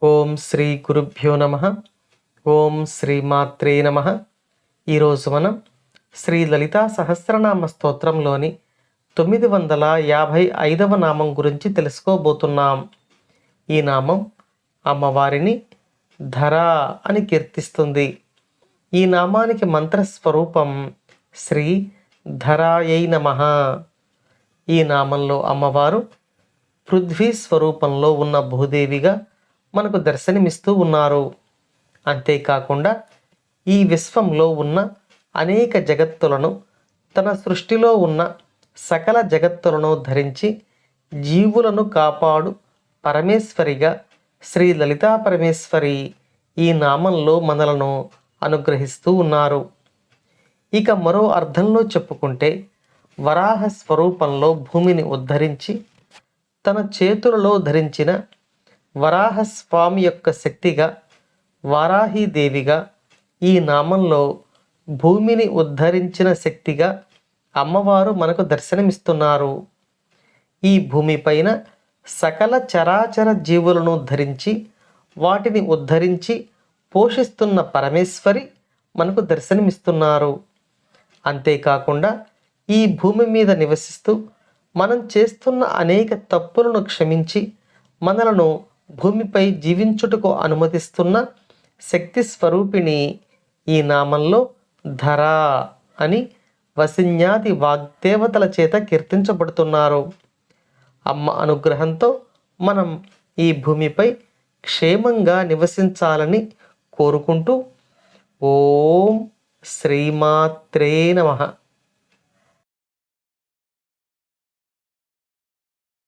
ఓం శ్రీ గురుభ్యో నమ. ఓం శ్రీమాత్రే నమ. ఈరోజు మనం శ్రీ లలితా సహస్రనామ స్తోత్రంలోని 955వ నామం గురించి తెలుసుకోబోతున్నాం. ఈ నామం అమ్మవారిని ధర అని కీర్తిస్తుంది. ఈ నామానికి మంత్రస్వరూపం శ్రీ ధరాయై నమః. ఈ నామంలో అమ్మవారు పృథ్వీ స్వరూపంలో ఉన్న భూదేవిగా మనకు దర్శనమిస్తూ ఉన్నారు. అంతేకాకుండా ఈ విశ్వంలో ఉన్న అనేక జగత్తులను, తన సృష్టిలో ఉన్న సకల జగత్తులను ధరించి జీవులను కాపాడు పరమేశ్వరిగా శ్రీ లలితా పరమేశ్వరి ఈ నామంలో మనలను అనుగ్రహిస్తూ ఉన్నారు. ఇక మరో అర్థంలో చెప్పుకుంటే వరాహ స్వరూపంలో భూమిని ఉద్ధరించి తన చేతులలో ధరించిన వరాహస్వామి యొక్క శక్తిగా, వారాహీదేవిగా, ఈ నామంలో భూమిని ఉద్ధరించిన శక్తిగా అమ్మవారు మనకు దర్శనమిస్తున్నారు. ఈ భూమిపైన సకల చరాచర జీవులను ధరించి వాటిని ఉద్ధరించి పోషిస్తున్న పరమేశ్వరి మనకు దర్శనమిస్తున్నారు. అంతేకాకుండా ఈ భూమి మీద నివసిస్తూ మనం చేస్తున్న అనేక తప్పులను క్షమించి మనలను భూమిపై జీవించుటకు అనుమతిస్తున్న శక్తి స్వరూపిణి ఈ నామంలో ధర అని వసిన్యాది వాగ్దేవతల చేత కీర్తించబడుతున్నారు. అమ్మ అనుగ్రహంతో మనం ఈ భూమిపై క్షేమంగా నివసించాలని కోరుకుంటూ ఓం శ్రీమాత్రే నమః.